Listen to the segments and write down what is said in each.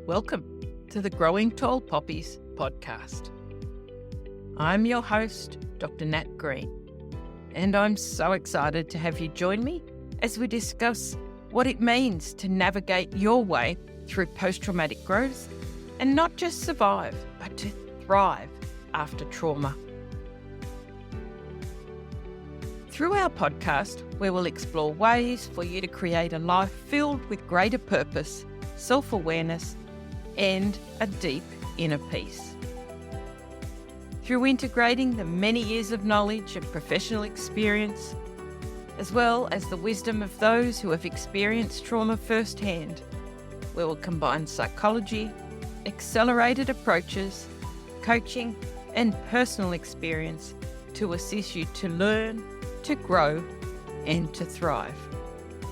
Welcome to the Growing Tall Poppies podcast. I'm your host, Dr. Nat Green, and I'm so excited to have you join me as we discuss what it means to navigate your way through post-traumatic growth and not just survive, but to thrive after trauma. Through our podcast, we will explore ways for you to create a life filled with greater purpose, self-awareness, and a deep inner peace. Through integrating the many years of knowledge and professional experience, as well as the wisdom of those who have experienced trauma firsthand, we will combine psychology, accelerated approaches, coaching, and personal experience to assist you to learn, to grow, and to thrive.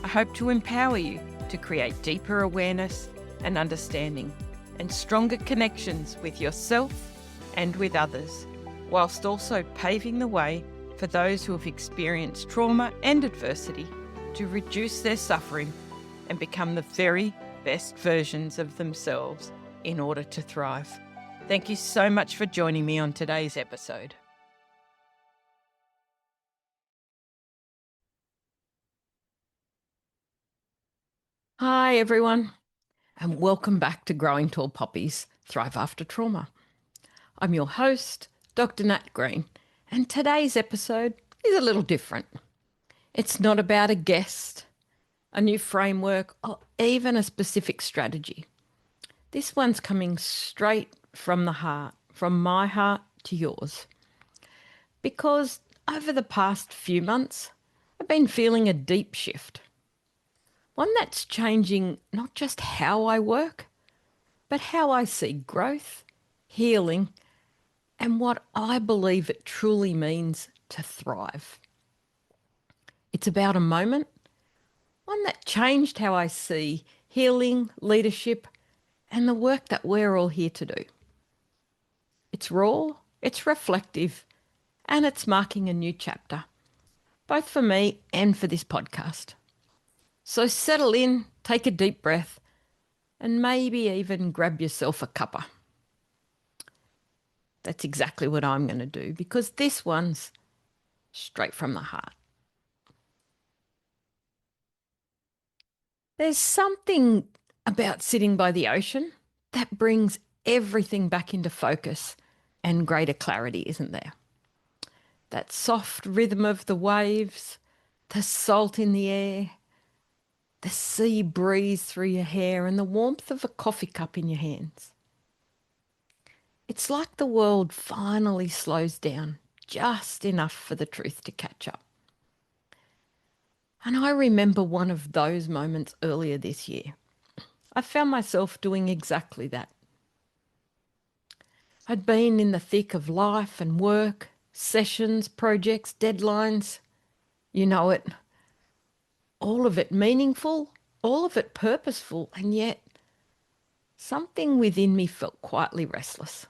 I hope to empower you to create deeper awareness and understanding and stronger connections with yourself and with others, whilst also paving the way for those who have experienced trauma and adversity to reduce their suffering and become the very best versions of themselves in order to thrive. Thank you so much for joining me on today's episode. Hi everyone, and welcome back to Growing Tall Poppies, Thrive After Trauma. I'm your host, Dr. Nat Green, and today's episode is a little different. It's not about a guest, a new framework, or even a specific strategy. This one's coming straight from the heart, from my heart to yours. Because over the past few months, I've been feeling a deep shift. One that's changing not just how I work, but how I see growth, healing, and what I believe it truly means to thrive. It's about a moment, one that changed how I see healing, leadership, and the work that we're all here to do. It's raw, it's reflective, and it's marking a new chapter, both for me and for this podcast. So settle in, take a deep breath, and maybe even grab yourself a cuppa. That's exactly what I'm going to do, because this one's straight from the heart. There's something about sitting by the ocean that brings everything back into focus and greater clarity, isn't there? That soft rhythm of the waves, the salt in the air, the sea breeze through your hair, and the warmth of a coffee cup in your hands. It's like the world finally slows down just enough for the truth to catch up. And I remember one of those moments earlier this year. I found myself doing exactly that. I'd been in the thick of life and work, sessions, projects, deadlines. You know it. All of it meaningful, all of it purposeful, and yet something within me felt quietly restless.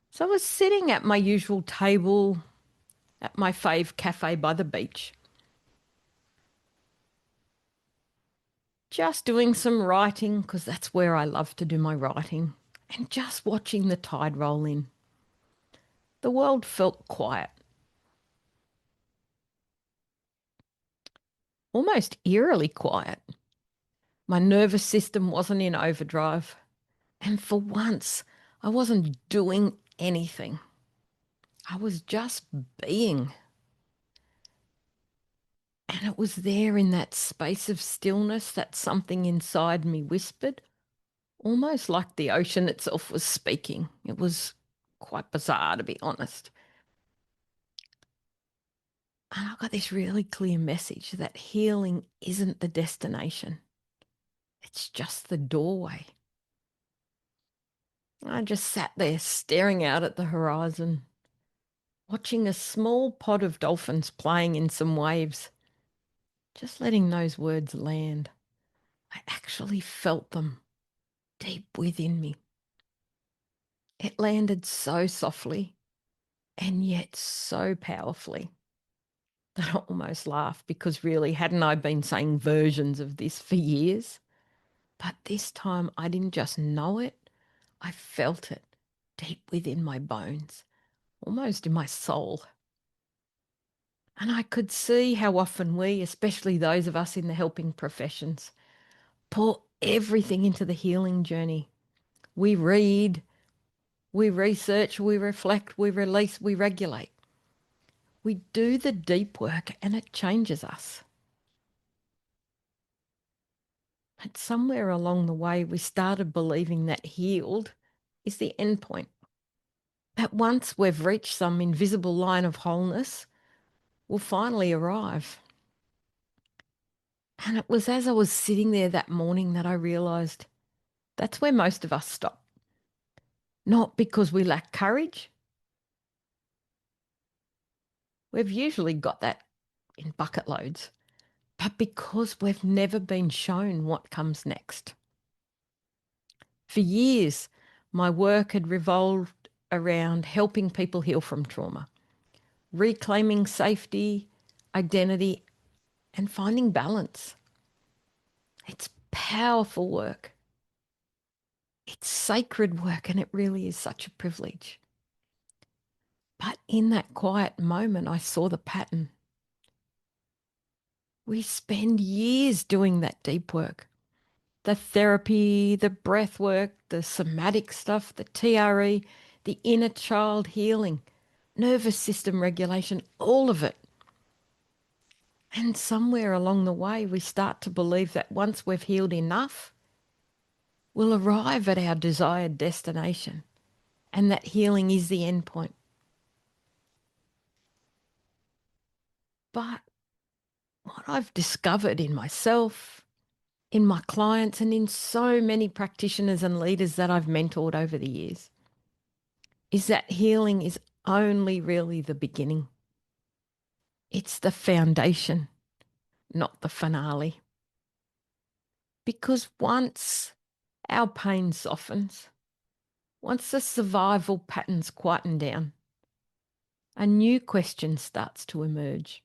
So I was sitting at my usual table at my fave cafe by the beach, just doing some writing, because that's where I love to do my writing, and just watching the tide roll in. The world felt quiet. Almost eerily quiet. My nervous system wasn't in overdrive. And for once, I wasn't doing anything. I was just being. And it was there in that space of stillness that something inside me whispered, almost like the ocean itself was speaking. It was quite bizarre, to be honest. And I got this really clear message that healing isn't the destination. It's just the doorway. I just sat there staring out at the horizon, watching a small pod of dolphins playing in some waves, just letting those words land. I actually felt them deep within me. It landed so softly and yet so powerfully that I almost laughed, because really, hadn't I been saying versions of this for years? But this time I didn't just know it, I felt it deep within my bones, almost in my soul. And I could see how often we, especially those of us in the helping professions, pour everything into the healing journey. We read, we research, we reflect, we release, we regulate. We do the deep work and it changes us. But somewhere along the way, we started believing that healed is the end point. That once we've reached some invisible line of wholeness, we'll finally arrive. And it was as I was sitting there that morning that I realised that's where most of us stop. Not because we lack courage. We've usually got that in bucket loads, but because we've never been shown what comes next. For years, my work had revolved around helping people heal from trauma, reclaiming safety, identity, and finding balance. It's powerful work. It's sacred work, and it really is such a privilege. But in that quiet moment, I saw the pattern. We spend years doing that deep work. The therapy, the breath work, the somatic stuff, the TRE, the inner child healing, nervous system regulation, all of it. And somewhere along the way, we start to believe that once we've healed enough, we'll arrive at our desired destination and that healing is the end point. But what I've discovered in myself, in my clients, and in so many practitioners and leaders that I've mentored over the years is that healing is only really the beginning. It's the foundation, not the finale. Because once our pain softens, once the survival patterns quieten down, a new question starts to emerge.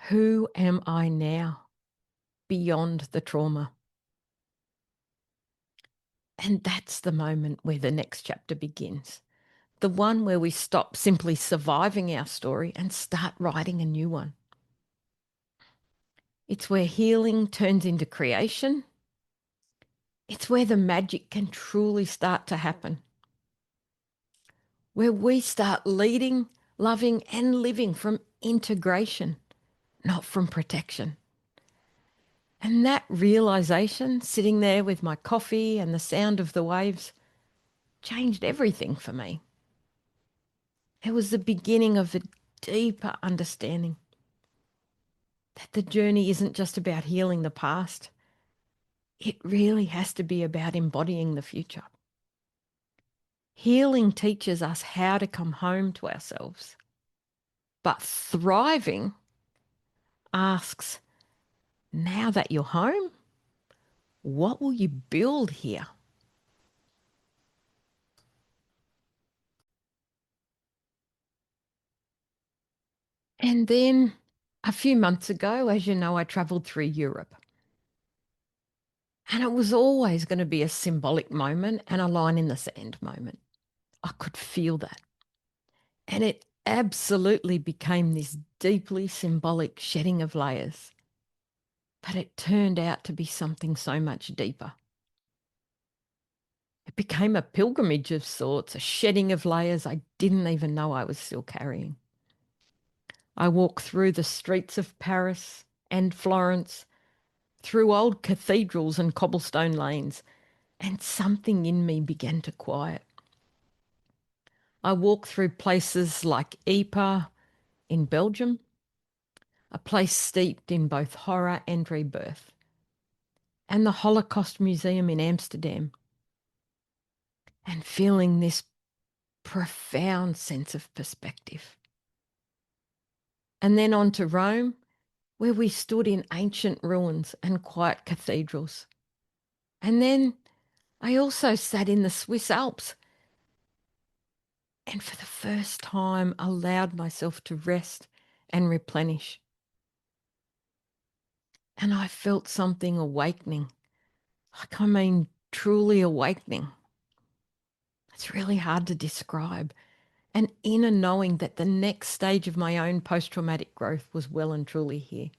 Who am I now beyond the trauma? And that's the moment where the next chapter begins. The one where we stop simply surviving our story and start writing a new one. It's where healing turns into creation. It's where the magic can truly start to happen. Where we start leading, loving, and living from integration, not from protection. And that realization, sitting there with my coffee and the sound of the waves, changed everything for me. It was the beginning of a deeper understanding that the journey isn't just about healing the past. It really has to be about embodying the future. Healing teaches us how to come home to ourselves, but thriving asks, now that you're home, what will you build here? And then a few months ago, as you know, I travelled through Europe. And it was always going to be a symbolic moment and a line in the sand moment. I could feel that. And it absolutely became this deeply symbolic shedding of layers. But it turned out to be something so much deeper. It became a pilgrimage of sorts, a shedding of layers I didn't even know I was still carrying. I walked through the streets of Paris and Florence, through old cathedrals and cobblestone lanes, and something in me began to quiet. I walked through places like Ypres in Belgium, a place steeped in both horror and rebirth, and the Holocaust Museum in Amsterdam, and feeling this profound sense of perspective. And then on to Rome, where we stood in ancient ruins and quiet cathedrals. And then I also sat in the Swiss Alps and for the first time allowed myself to rest and replenish. and I felt something awakening. Truly awakening. It's really hard to describe. An inner knowing that the next stage of my own post-traumatic growth was well and truly here.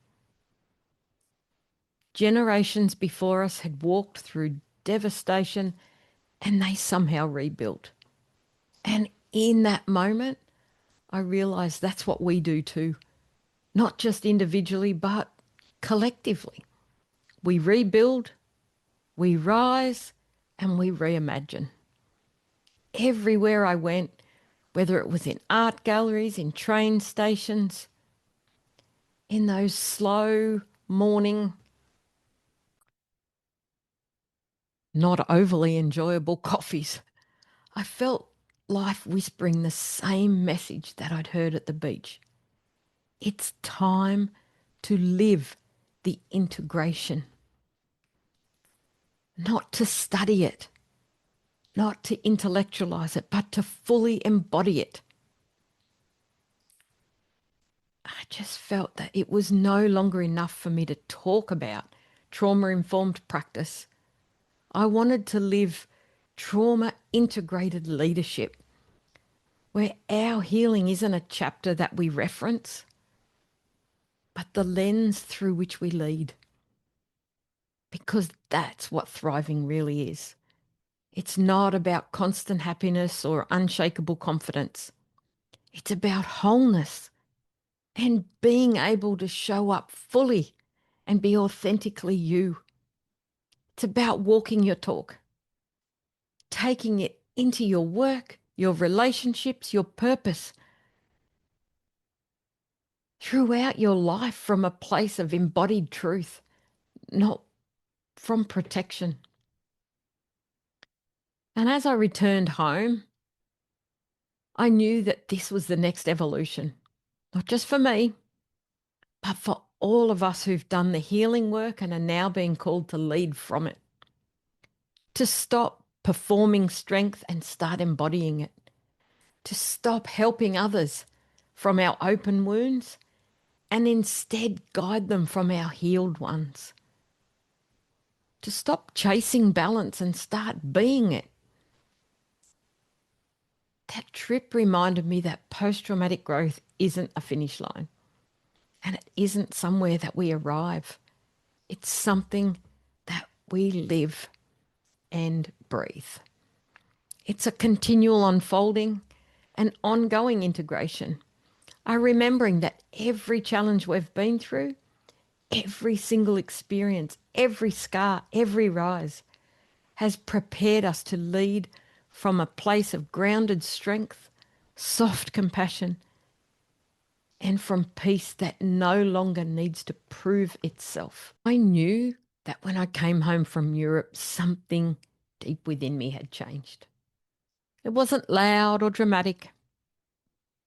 Generations before us had walked through devastation and they somehow rebuilt. And in that moment, I realized that's what we do too, not just individually, but collectively. We rebuild, we rise, and we reimagine. Everywhere I went, whether it was in art galleries, in train stations, in those slow morning, not overly enjoyable coffees, I felt life whispering the same message that I'd heard at the beach. It's time to live the integration, not to study it, not to intellectualize it, but to fully embody it. I just felt that it was no longer enough for me to talk about trauma-informed practice. I wanted to live trauma-integrated leadership, where our healing isn't a chapter that we reference, but the lens through which we lead. Because that's what thriving really is. It's not about constant happiness or unshakable confidence. It's about wholeness and being able to show up fully and be authentically you. It's about walking your talk, taking it into your work, your relationships, your purpose, throughout your life from a place of embodied truth, not from protection. And as I returned home, I knew that this was the next evolution, not just for me, but for all of us who've done the healing work and are now being called to lead from it, to stop performing strength and start embodying it, to stop helping others from our open wounds and instead guide them from our healed ones, to stop chasing balance and start being it. That trip reminded me that post-traumatic growth isn't a finish line and it isn't somewhere that we arrive. It's something that we live and breathe. It's a continual unfolding and ongoing integration. Remembering that every challenge we've been through, every single experience, every scar, every rise has prepared us to lead from a place of grounded strength, soft compassion, and from peace that no longer needs to prove itself. I knew that when I came home from Europe, something deep within me had changed. It wasn't loud or dramatic.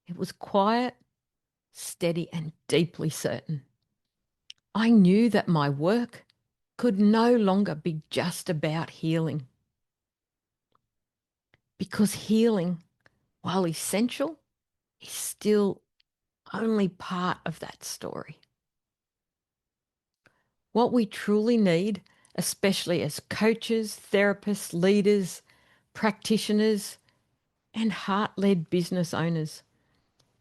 It was quiet, steady, and deeply certain. I knew that my work could no longer be just about healing. Because healing, while essential, is still only part of that story. What we truly need, especially as coaches, therapists, leaders, practitioners, and heart-led business owners,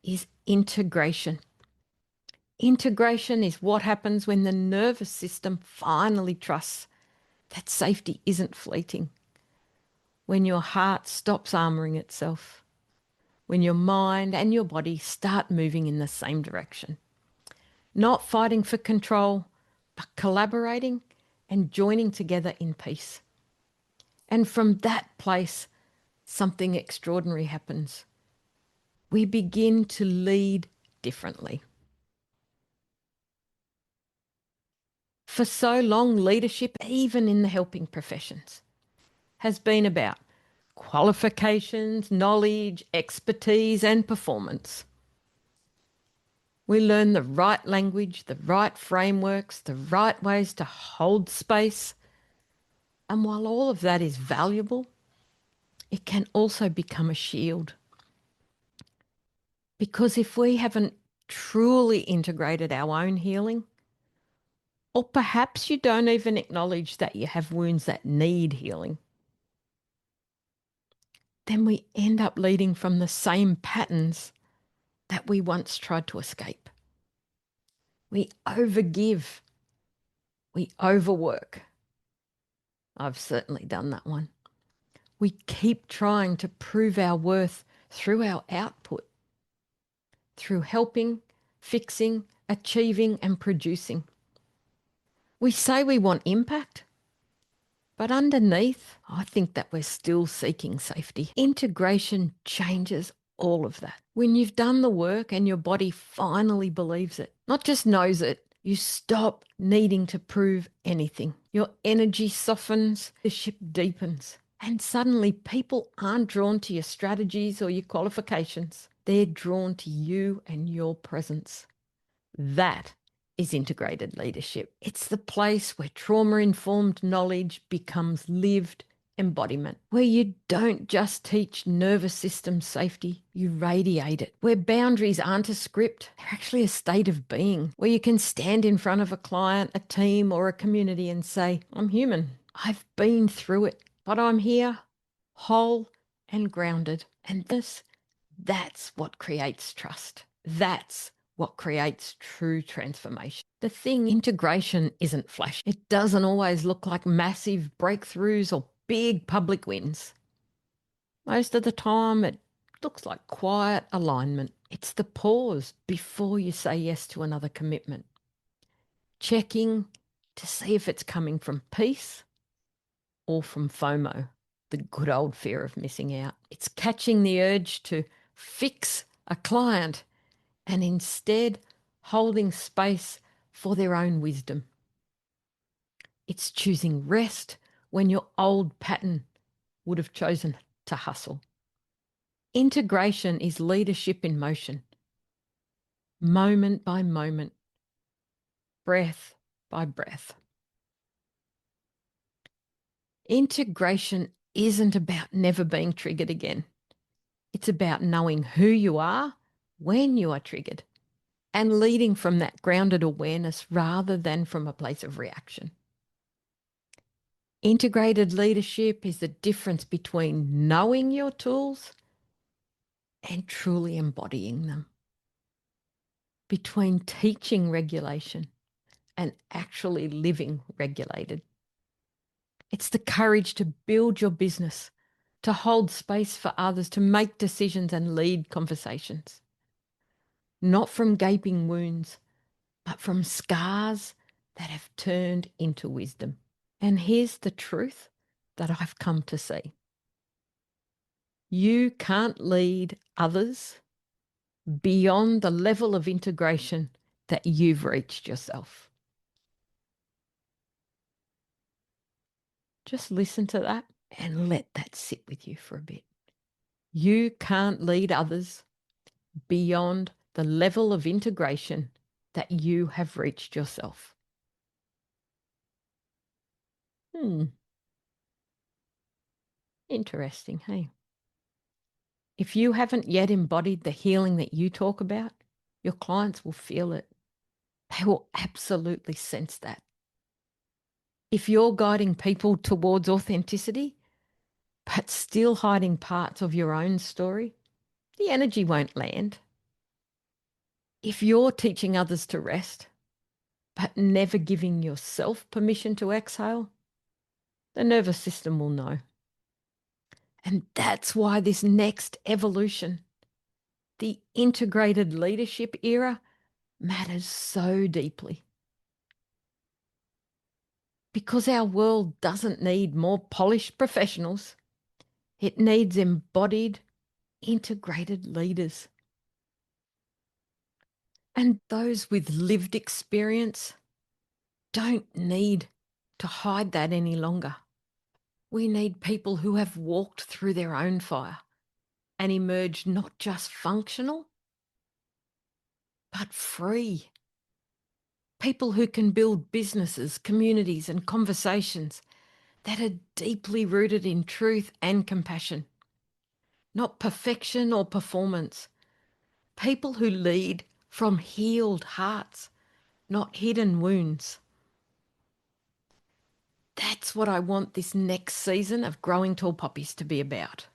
is integration. Integration is what happens when the nervous system finally trusts that safety isn't fleeting, when your heart stops armouring itself, when your mind and your body start moving in the same direction. Not fighting for control, but collaborating and joining together in peace. And from that place, something extraordinary happens. We begin to lead differently. For so long, leadership, even in the helping professions, has been about qualifications, knowledge, expertise, and performance. We learn the right language, the right frameworks, the right ways to hold space. And while all of that is valuable, it can also become a shield. Because if we haven't truly integrated our own healing, Or perhaps you don't even acknowledge that you have wounds that need healing. Then we end up leading from the same patterns that we once tried to escape. We overgive. We overwork. I've certainly done that one. We keep trying to prove our worth through our output, through helping, fixing, achieving, and producing. We say we want impact, but underneath, I think that we're still seeking safety. Integration changes all of that. When you've done the work and your body finally believes it, not just knows it, you stop needing to prove anything. Your energy softens, the ship deepens, and suddenly people aren't drawn to your strategies or your qualifications. They're drawn to you and your presence. That is integrated leadership. It's the place where trauma-informed knowledge becomes lived embodiment, where you don't just teach nervous system safety, you radiate it, where boundaries aren't a script, they're actually a state of being, where you can stand in front of a client, a team, or a community and say, I'm human. I've been through it, but I'm here, whole and grounded. And that's what creates trust. That's what creates true transformation. The thing, integration isn't flash. It doesn't always look like massive breakthroughs or big public wins. Most of the time, it looks like quiet alignment. It's the pause before you say yes to another commitment. Checking to see if it's coming from peace or from FOMO, the good old fear of missing out. It's catching the urge to fix a client and instead holding space for their own wisdom. It's choosing rest when your old pattern would have chosen to hustle. Integration is leadership in motion, moment by moment, breath by breath. Integration isn't about never being triggered again. It's about knowing who you are when you are triggered and leading from that grounded awareness rather than from a place of reaction. Integrated leadership is the difference between knowing your tools and truly embodying them, between teaching regulation and actually living regulated. It's the courage to build your business, to hold space for others, to make decisions and lead conversations. Not from gaping wounds, but from scars that have turned into wisdom. And here's the truth that I've come to see. You can't lead others beyond the level of integration that you've reached yourself. Just listen to that and let that sit with you for a bit. You can't lead others beyond the level of integration that you have reached yourself. Interesting, hey? If you haven't yet embodied the healing that you talk about, your clients will feel it. They will absolutely sense that. If you're guiding people towards authenticity, but still hiding parts of your own story, the energy won't land. If you're teaching others to rest, but never giving yourself permission to exhale, the nervous system will know. And that's why this next evolution, the integrated leadership era, matters so deeply. Because our world doesn't need more polished professionals. It needs embodied, integrated leaders. And those with lived experience don't need to hide that any longer. We need people who have walked through their own fire and emerged not just functional, but free. People who can build businesses, communities, and conversations that are deeply rooted in truth and compassion, not perfection or performance. People who lead from healed hearts, not hidden wounds. That's what I want this next season of Growing Tall Poppies to be about.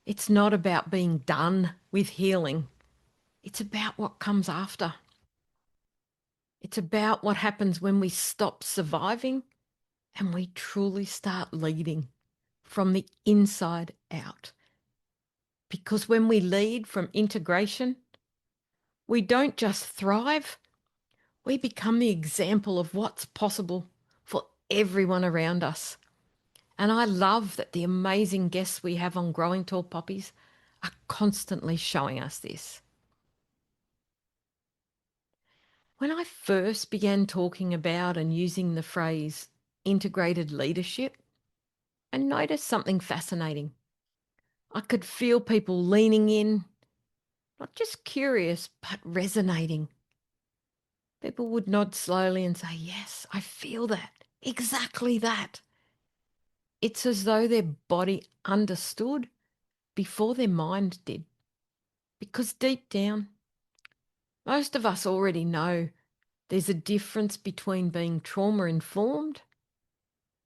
It's not about being done with healing. It's about what comes after. It's about what happens when we stop surviving and we truly start leading from the inside out. Because when we lead from integration, we don't just thrive, we become the example of what's possible for everyone around us. And I love that the amazing guests we have on Growing Tall Poppies are constantly showing us this. When I first began talking about and using the phrase integrated leadership, I noticed something fascinating. I could feel people leaning in, not just curious, but resonating. People would nod slowly and say, "Yes, I feel that. Exactly that." It's as though their body understood before their mind did. Because deep down, most of us already know there's a difference between being trauma informed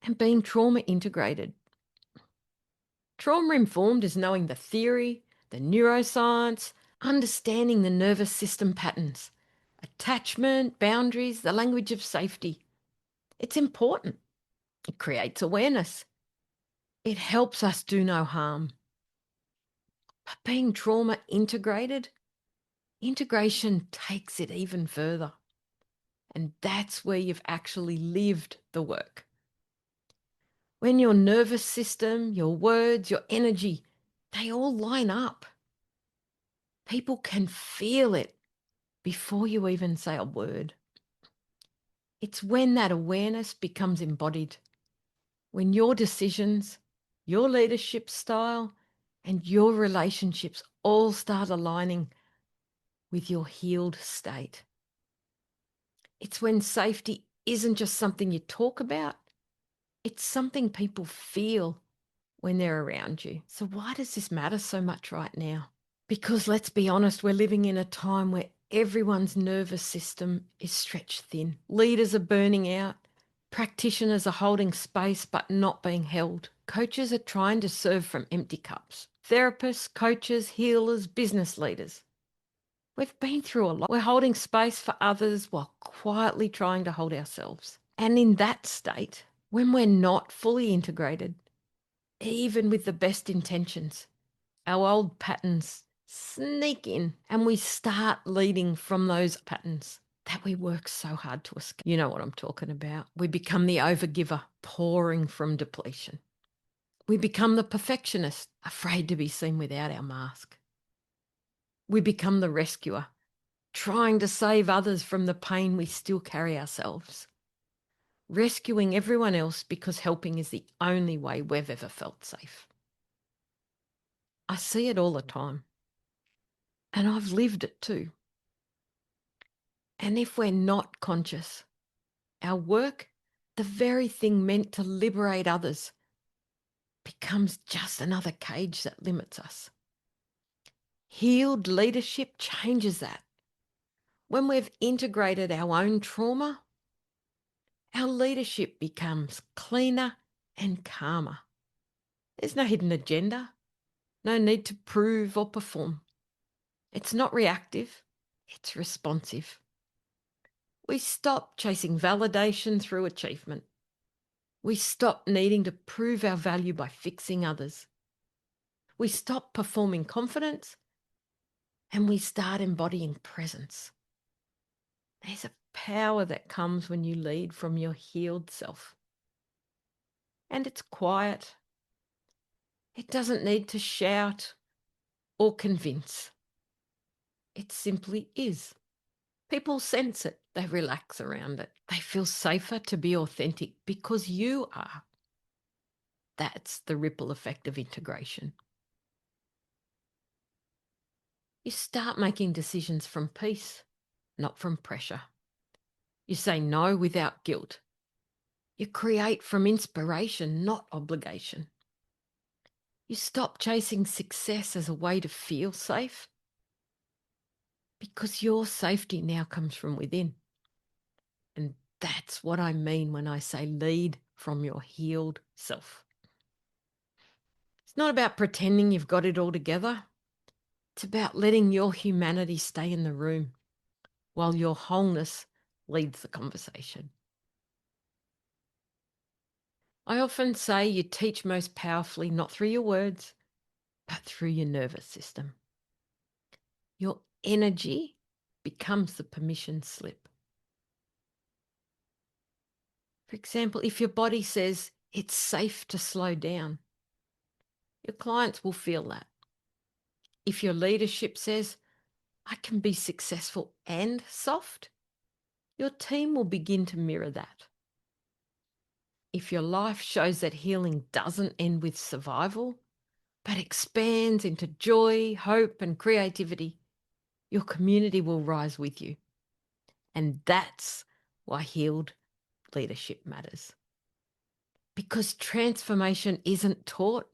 and being trauma integrated. Trauma informed is knowing the theory, the neuroscience, understanding the nervous system patterns, attachment, boundaries, the language of safety. It's important. It creates awareness. It helps us do no harm. But being trauma integrated, integration takes it even further. And that's where you've actually lived the work. When your nervous system, your words, your energy, they all line up. People can feel it before you even say a word. It's when that awareness becomes embodied, when your decisions, your leadership style, and your relationships all start aligning with your healed state. It's when safety isn't just something you talk about, it's something people feel when they're around you. So why does this matter so much right now? Because let's be honest, we're living in a time where everyone's nervous system is stretched thin. Leaders are burning out. Practitioners are holding space but not being held. Coaches are trying to serve from empty cups. Therapists, coaches, healers, business leaders. We've been through a lot. We're holding space for others while quietly trying to hold ourselves. And in that state, when we're not fully integrated, even with the best intentions, our old patterns sneak in and we start leading from those patterns that we work so hard to escape. You know what I'm talking about. We become the overgiver, pouring from depletion. We become the perfectionist, afraid to be seen without our mask. We become the rescuer, trying to save others from the pain we still carry ourselves. Rescuing everyone else because helping is the only way we've ever felt safe. I see it all the time. And I've lived it too. And if we're not conscious, our work, the very thing meant to liberate others, becomes just another cage that limits us. Healed leadership changes that. When we've integrated our own trauma, our leadership becomes cleaner and calmer. There's no hidden agenda, no need to prove or perform. It's not reactive, it's responsive. We stop chasing validation through achievement. We stop needing to prove our value by fixing others. We stop performing confidence and we start embodying presence. There's a power that comes when you lead from your healed self. And it's quiet. It doesn't need to shout or convince. It simply is. People sense it. They relax around it. They feel safer to be authentic because you are. That's the ripple effect of integration. You start making decisions from peace, not from pressure. You say no without guilt. You create from inspiration, not obligation. You stop chasing success as a way to feel safe because your safety now comes from within. And that's That's what I mean when I say lead from your healed self. It's not about pretending you've got it all together. It's about letting your humanity stay in the room while your wholeness leads the conversation. I often say you teach most powerfully not through your words, but through your nervous system. Your energy becomes the permission slip. For example, if your body says it's safe to slow down, your clients will feel that. If your leadership says, I can be successful and soft, your team will begin to mirror that. If your life shows that healing doesn't end with survival, but expands into joy, hope, and creativity, your community will rise with you. And that's why healed leadership matters. Because transformation isn't taught,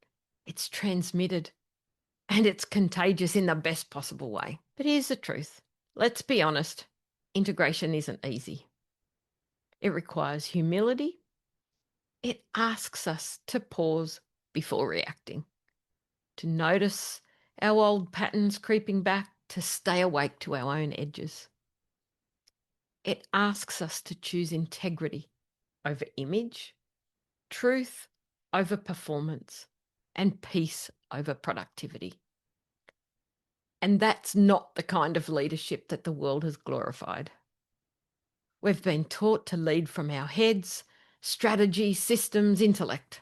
it's transmitted. And it's contagious in the best possible way. But here's the truth. Let's be honest. Integration isn't easy. It requires humility. It asks us to pause before reacting, to notice our old patterns creeping back, to stay awake to our own edges. It asks us to choose integrity over image, truth over performance, and peace over productivity. And that's not the kind of leadership that the world has glorified. We've been taught to lead from our heads, strategy, systems, intellect.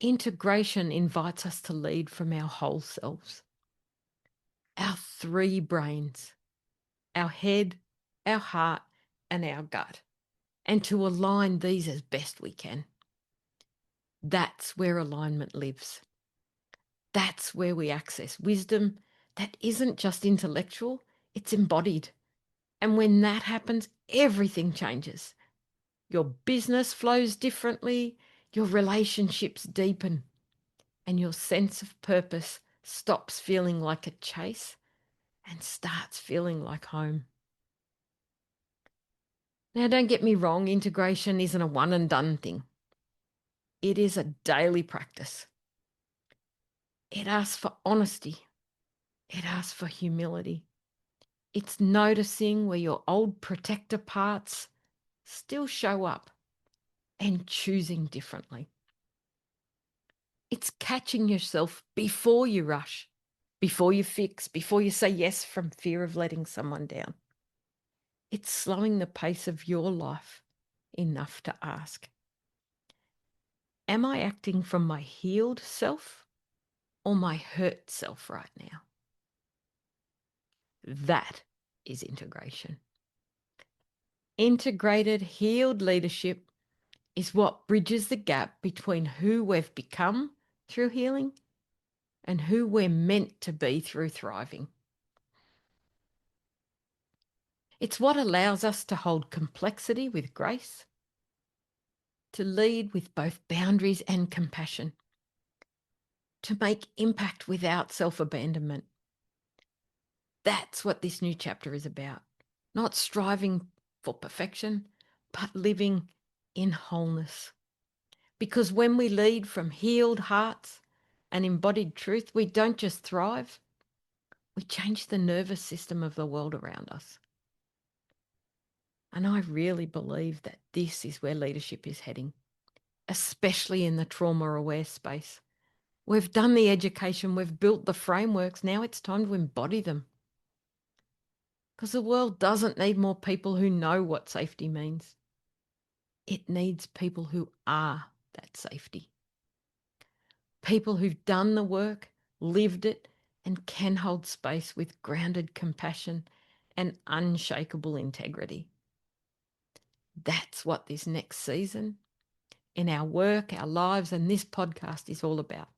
Integration invites us to lead from our whole selves. Our three brains, our head, our heart, and our gut, and to align these as best we can. That's where alignment lives. That's where we access wisdom that isn't just intellectual, it's embodied. And when that happens, everything changes. Your business flows differently, your relationships deepen, and your sense of purpose stops feeling like a chase and starts feeling like home. Now, don't get me wrong, integration isn't a one and done thing. It is a daily practice. It asks for honesty. It asks for humility. It's noticing where your old protector parts still show up and choosing differently. It's catching yourself before you rush, before you fix, before you say yes from fear of letting someone down. It's slowing the pace of your life enough to ask, am I acting from my healed self or my hurt self right now? That is integration. Integrated, healed leadership is what bridges the gap between who we've become through healing and who we're meant to be through thriving. It's what allows us to hold complexity with grace, to lead with both boundaries and compassion, to make impact without self-abandonment. That's what this new chapter is about. Not striving for perfection, but living in wholeness. Because when we lead from healed hearts and embodied truth, we don't just thrive, we change the nervous system of the world around us. And I really believe that this is where leadership is heading, especially in the trauma-aware space. We've done the education, we've built the frameworks, now it's time to embody them. Because the world doesn't need more people who know what safety means. It needs people who are that safety. People who've done the work, lived it, and can hold space with grounded compassion and unshakable integrity. That's what this next season in our work, our lives, and this podcast is all about.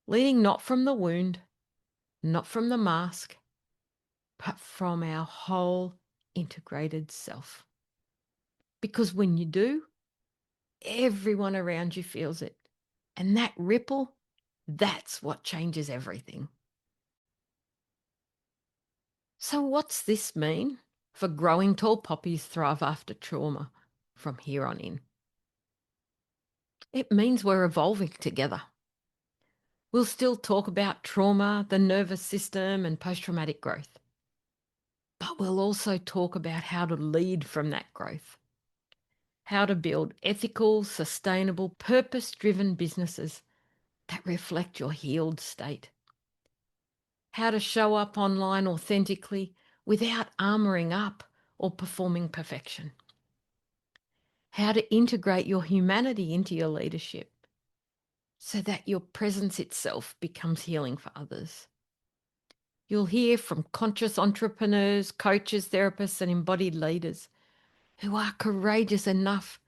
Leading not from the wound, not from the mask, but from our whole integrated self. Because when you do, everyone around you feels it. And that ripple, that's what changes everything. So what's this mean? for Growing Tall Poppies Thrive After Trauma from here on in. It means we're evolving together. We'll still talk about trauma, the nervous system, and post-traumatic growth. But we'll also talk about how to lead from that growth, how to build ethical, sustainable, purpose-driven businesses that reflect your healed state, how to show up online authentically without armoring up or performing perfection, how to integrate your humanity into your leadership so that your presence itself becomes healing for others. You'll hear from conscious entrepreneurs, coaches, therapists, and embodied leaders who are courageous enough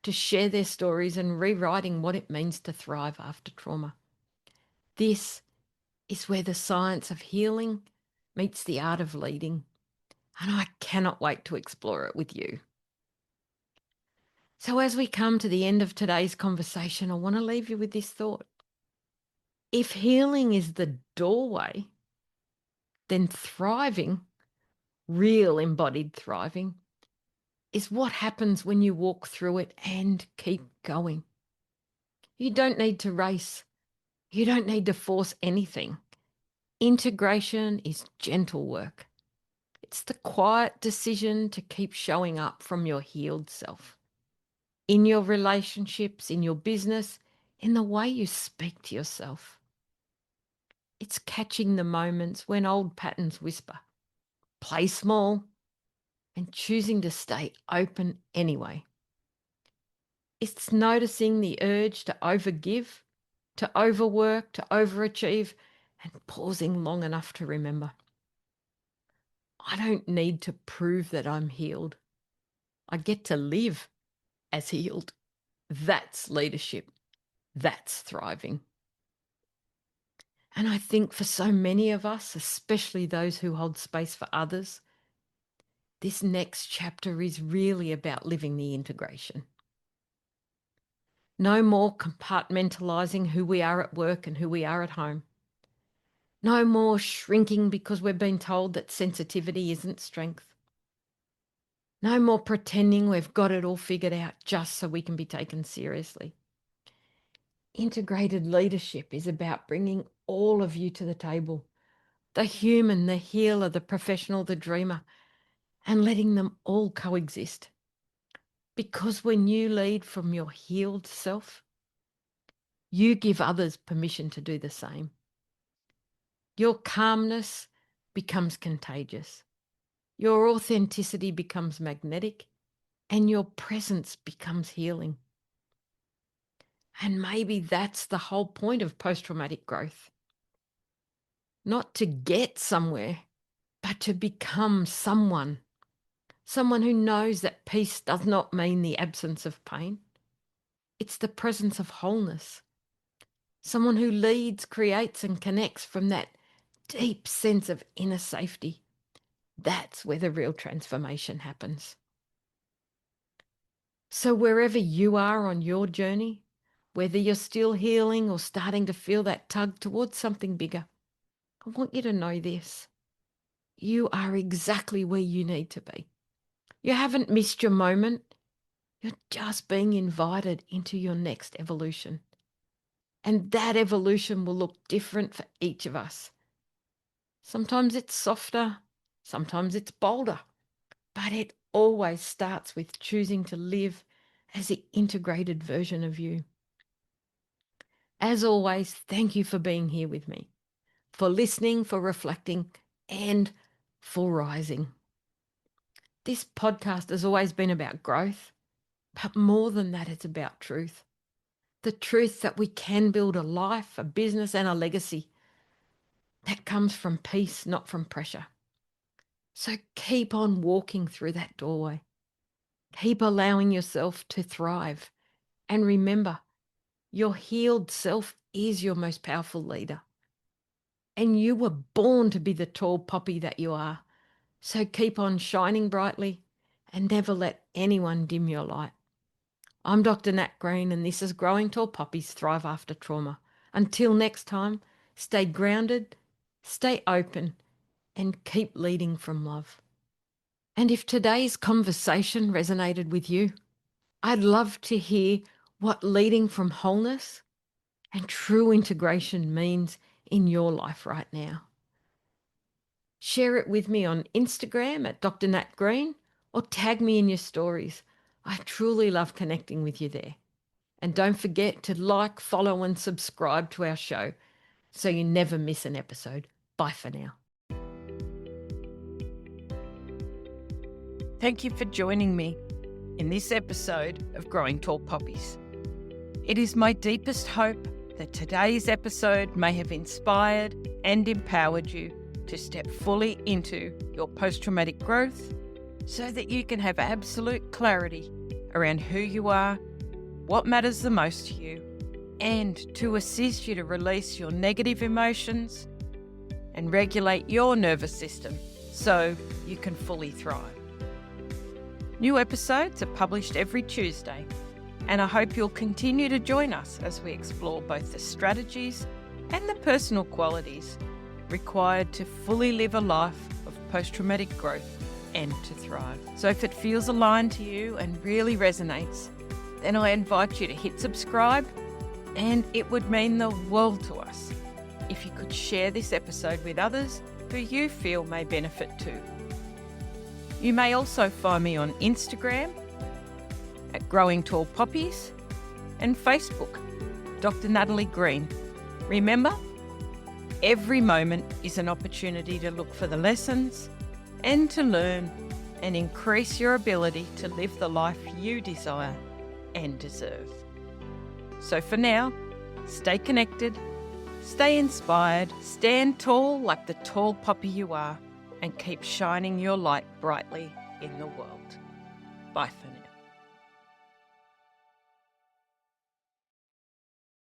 to share their stories and rewriting what it means to thrive after trauma. This is where the science of healing meets the art of leading, and I cannot wait to explore it with you. So as we come to the end of today's conversation, I want to leave you with this thought. If healing is the doorway, then thriving, real embodied thriving, is what happens when you walk through it and keep going. You don't need to race. You don't need to force anything. Integration is gentle work. It's the quiet decision to keep showing up from your healed self. In your relationships, in your business, in the way you speak to yourself. It's catching the moments when old patterns whisper. Play small and choosing to stay open anyway. It's noticing the urge to overgive, to overwork, to overachieve, and pausing long enough to remember. I don't need to prove that I'm healed. I get to live as healed. That's leadership. That's thriving. And I think for so many of us, especially those who hold space for others, this next chapter is really about living the integration. No more compartmentalizing who we are at work and who we are at home. No more shrinking because we've been told that sensitivity isn't strength. No more pretending we've got it all figured out just so we can be taken seriously. Integrated leadership is about bringing all of you to the table, the human, the healer, the professional, the dreamer, and letting them all coexist. Because when you lead from your healed self, you give others permission to do the same. Your calmness becomes contagious. Your authenticity becomes magnetic, and your presence becomes healing. And maybe that's the whole point of post-traumatic growth. Not to get somewhere, but to become someone who knows that peace does not mean the absence of pain. It's the presence of wholeness. Someone who leads, creates, and connects from that deep sense of inner safety. That's where the real transformation happens. So wherever you are on your journey, whether you're still healing or starting to feel that tug towards something bigger, I want you to know this. You are exactly where you need to be. You haven't missed your moment. You're just being invited into your next evolution. And that evolution will look different for each of us. Sometimes it's softer, sometimes it's bolder, but it always starts with choosing to live as the integrated version of you. As always, thank you for being here with me, for listening, for reflecting, and for rising. This podcast has always been about growth, but more than that, it's about truth. The truth that we can build a life, a business, and a legacy that comes from peace, not from pressure. So keep on walking through that doorway. Keep allowing yourself to thrive. And remember, your healed self is your most powerful leader. And you were born to be the tall poppy that you are. So keep on shining brightly and never let anyone dim your light. I'm Dr. Nat Green, and this is Growing Tall Poppies Thrive After Trauma. Until next time, stay grounded, stay open, and keep leading from love. And if today's conversation resonated with you, I'd love to hear what leading from wholeness and true integration means in your life right now. Share it with me on Instagram at Dr Nat Green or tag me in your stories. I truly love connecting with you there. And don't forget to like, follow, and subscribe to our show so you never miss an episode. Bye for now. Thank you for joining me in this episode of Growing Tall Poppies. It is my deepest hope that today's episode may have inspired and empowered you to step fully into your post-traumatic growth so that you can have absolute clarity around who you are, what matters the most to you, and to assist you to release your negative emotions and regulate your nervous system so you can fully thrive. New episodes are published every Tuesday, and I hope you'll continue to join us as we explore both the strategies and the personal qualities required to fully live a life of post-traumatic growth and to thrive. So if it feels aligned to you and really resonates, then I invite you to hit subscribe, and it would mean the world to us if you could share this episode with others who you feel may benefit too. You may also find me on Instagram at Growing Tall Poppies and Facebook, Dr. Natalie Green. Remember, every moment is an opportunity to look for the lessons and to learn and increase your ability to live the life you desire and deserve. So for now, stay connected, stay inspired, stand tall like the tall poppy you are, and keep shining your light brightly in the world. Bye for now.